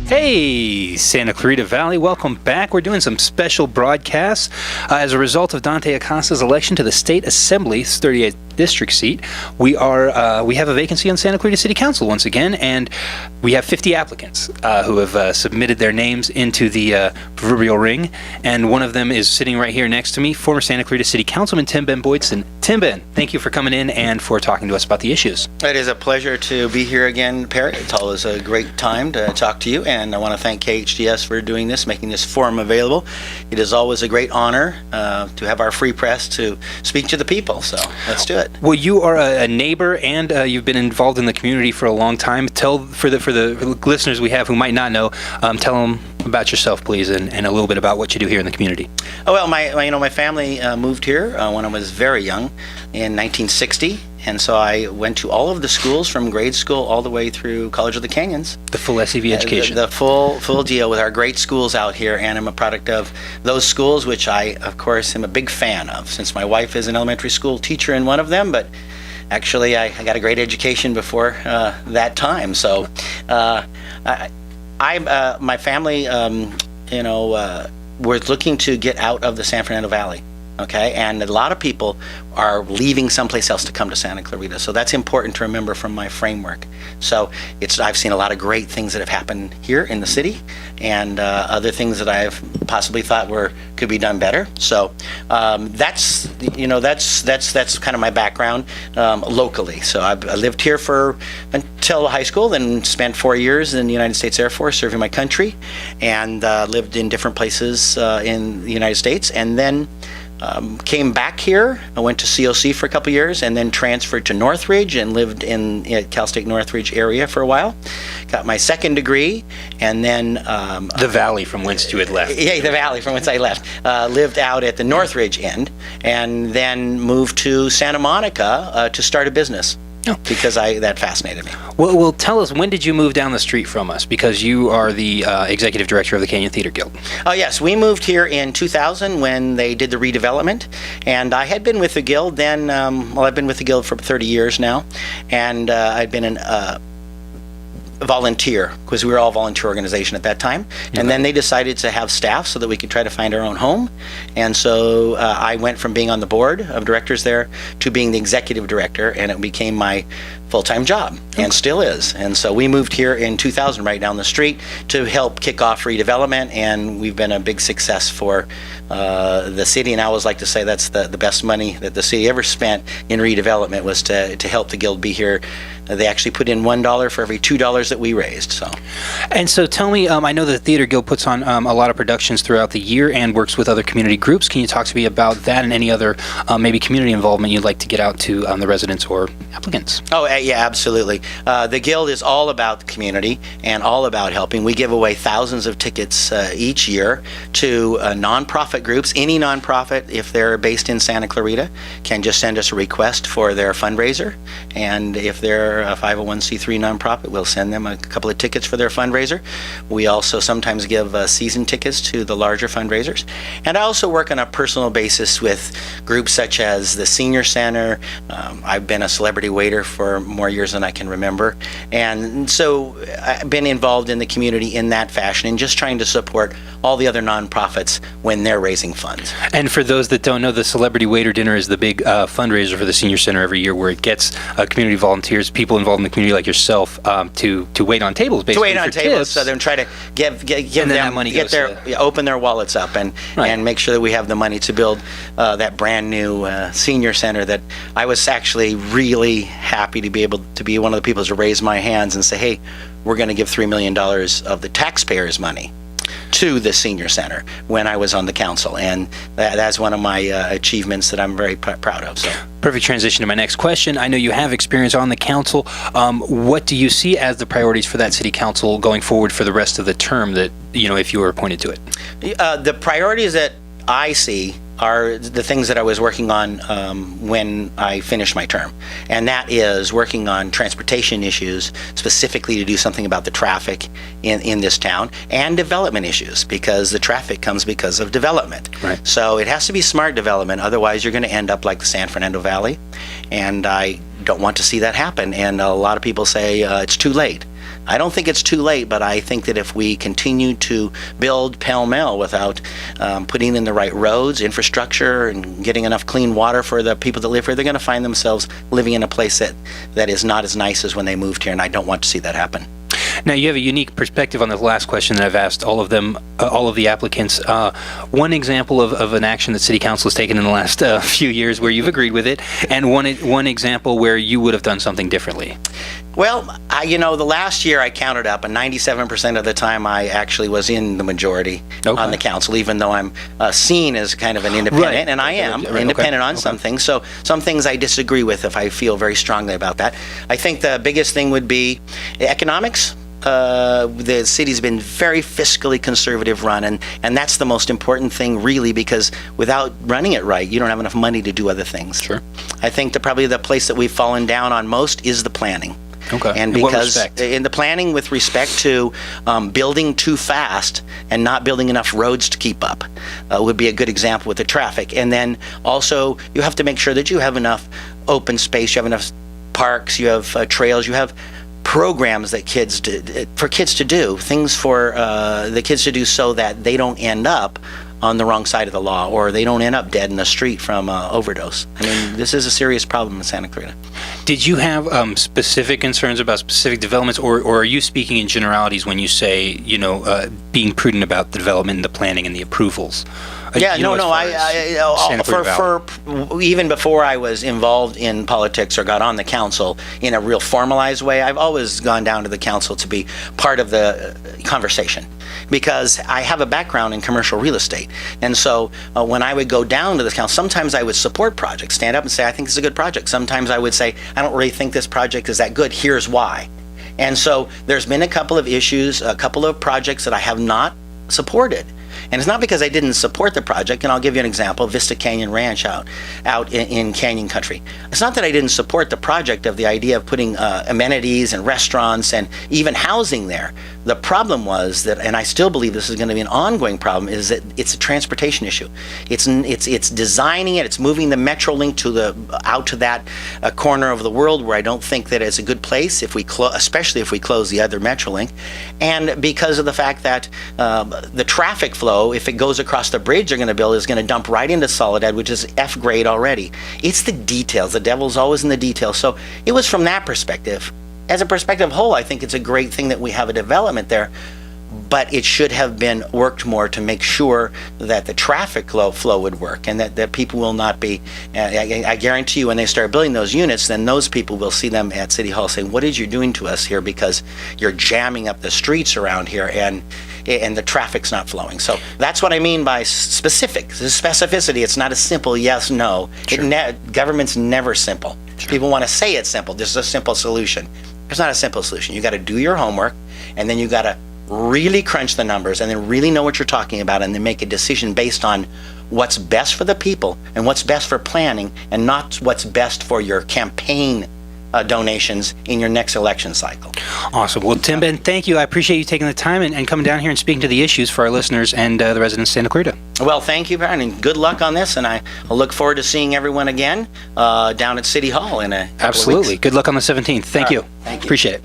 Hey, Santa Clarita Valley, welcome back. We're doing some special broadcasts as a result of Dante Acosta's election to the State Assembly's 38th district seat. We have a vacancy on Santa Clarita City Council once again, and we have 50 applicants who have submitted their names into the proverbial ring, and one of them is sitting right here next to me, former Santa Clarita City Councilman TimBen Boydston. TimBen, thank you for coming in and for talking to us about the issues. It is a pleasure to be here again, Perry. It's always a great time to talk to you, and I want to thank KHTS for doing this, making this forum available. It is always a great honor to have our free press to speak to the people, so let's do it. Well, you are a neighbor, and you've been involved in the community for a long time. Tell, for the listeners we have who might not know, tell them about yourself, please, and a little bit about what you do here in the community. Oh, well, my family moved here when I was very young in 1960. And so I went to all of the schools from grade school all the way through College of the Canyons. The full SEV education. The full deal with our great schools out here, and I'm a product of those schools, which I, of course, am a big fan of, since my wife is an elementary school teacher in one of them, but actually I got a great education before that time. So my family, we're looking to get out of the San Fernando Valley. Okay, and a lot of people are leaving someplace else to come to Santa Clarita, so that's important to remember from my framework. So I've seen a lot of great things that have happened here in the city, and other things that I've possibly thought could be done better. So that's kind of my background locally. So I lived here until high school, then spent 4 years in the United States Air Force serving my country, and lived in different places in the United States, and then came back here. I went to COC for a couple years, and then transferred to Northridge and lived in Cal State Northridge area for a while. Got my second degree, and then the valley from whence you had left. Yeah, the valley from whence I left. Lived out at the Northridge end, and then moved to Santa Monica to start a business. Oh. Because that fascinated me. Well, tell us, when did you move down the street from us? Because you are the executive director of the Canyon Theater Guild. Oh, yes. We moved here in 2000 when they did the redevelopment. And I had been with the Guild then, I've been with the Guild for 30 years now. And I'd been a volunteer, because we were all a volunteer organization at that time. And then they decided to have staff so that we could try to find our own home. And so I went from being on the board of directors there to being the executive director, and it became my full-time job, and still is. And so we moved here in 2000 right down the street to help kick off redevelopment, and we've been a big success for the city. And I always like to say that's the best money that the city ever spent in redevelopment was to help the Guild be here. They actually put in $1 for every $2 that we raised. So tell me, I know the Theater Guild puts on a lot of productions throughout the year and works with other community groups. Can you talk to me about that and any other maybe community involvement you'd like to get out to the residents or applicants? Oh, yeah, absolutely. The Guild is all about the community and all about helping. We give away thousands of tickets each year to nonprofit groups. Any nonprofit, if they're based in Santa Clarita, can just send us a request for their fundraiser. And if they're a 501c3 nonprofit, we'll send them a couple of tickets for their fundraiser. We also sometimes give season tickets to the larger fundraisers. And I also work on a personal basis with groups such as the Senior Center. I've been a celebrity waiter for more years than I can remember. And so I've been involved in the community in that fashion and just trying to support all the other nonprofits when they're raising funds. And for those that don't know, the Celebrity Waiter Dinner is the big fundraiser for the Senior Center every year, where it gets community volunteers, people involved in the community like yourself, to wait on tables, basically, to wait on tables, so then try to give them money, open their wallets up and make sure that we have the money to build that brand new senior center. That I was actually really happy to be able to be one of the people to raise my hands and say, hey, we're going to give $3 million of the taxpayers' money to the senior center when I was on the council, and that's one of my achievements that I'm very proud of. So perfect transition to my next question. I know you have experience on the council. What do you see as the priorities for that city council going forward for the rest of the term, that if you were appointed to it? The priorities that I see are the things that I was working on when I finished my term, and that is working on transportation issues, specifically to do something about the traffic in this town, and development issues, because the traffic comes because of development. Right. So it has to be smart development, otherwise you're going to end up like the San Fernando Valley, and I don't want to see that happen. And a lot of people say it's too late. I don't think it's too late, but I think that if we continue to build pell-mell without putting in the right roads, infrastructure, and getting enough clean water for the people that live here, they're going to find themselves living in a place that is not as nice as when they moved here, and I don't want to see that happen. Now, you have a unique perspective on the last question that I've asked all of them, all of the applicants. One example of an action that City Council has taken in the last few years where you've agreed with it, and one example where you would have done something differently. Well, the last year I counted up, and 97% of the time I actually was in the majority on the council, even though I'm seen as kind of an independent, and I am independent on some things. So some things I disagree with if I feel very strongly about that. I think the biggest thing would be economics. The city's been very fiscally conservative run, and that's the most important thing, really, because without running it right, you don't have enough money to do other things. Sure. I think probably the place that we've fallen down on most is the planning. Okay. And because in the planning with respect to building too fast and not building enough roads to keep up would be a good example with the traffic. And then also you have to make sure that you have enough open space, you have enough parks, you have trails, you have programs that for kids to do, things for the kids to do so that they don't end up on the wrong side of the law, or they don't end up dead in the street from overdose. I mean, this is a serious problem in Santa Clarita. Did you have specific concerns about specific developments, or are you speaking in generalities when you say, being prudent about the development and the planning and the approvals? Yeah, even before I was involved in politics or got on the council in a real formalized way, I've always gone down to the council to be part of the conversation, because I have a background in commercial real estate. And so when I would go down to the council, sometimes I would support projects, stand up and say, I think this is a good project. Sometimes I would say, I don't really think this project is that good. Here's why. And so there's been a couple of issues, a couple of projects that I have not supported. And it's not because I didn't support the project, and I'll give you an example, Vista Canyon Ranch out in Canyon Country. It's not that I didn't support the project of the idea of putting amenities and restaurants and even housing there. The problem was that, and I still believe this is going to be an ongoing problem, is that it's a transportation issue. It's designing it, it's moving the Metrolink out to that corner of the world where I don't think that it's a good place, especially if we close the other Metrolink, and because of the fact that the traffic flow, if it goes across the bridge they're going to build, is going to dump right into Soledad, which is F grade already. It's the details. The devil's always in the details. So it was from that perspective. As a perspective whole, I think it's a great thing that we have a development there, but it should have been worked more to make sure that the traffic flow would work, and that people will not be, I guarantee you, when they start building those units, then those people will see them at City Hall saying, what is you doing to us here, because you're jamming up the streets around here and the traffic's not flowing. So that's what I mean by specificity. It's not a simple yes, no. Sure. Government's never simple. Sure. People want to say it's simple. This is a simple solution. It's not a simple solution. You got to do your homework, and then you got to really crunch the numbers, and then really know what you're talking about, and then make a decision based on what's best for the people and what's best for planning, and not what's best for your campaign donations in your next election cycle. Awesome. Well, TimBen, thank you. I appreciate you taking the time and coming down here and speaking to the issues for our listeners and the residents of Santa Clarita. Well, thank you, Brian, and good luck on this, and I look forward to seeing everyone again down at City Hall in a couple of weeks. Good luck on the 17th. Thank you. Thank you. Appreciate it.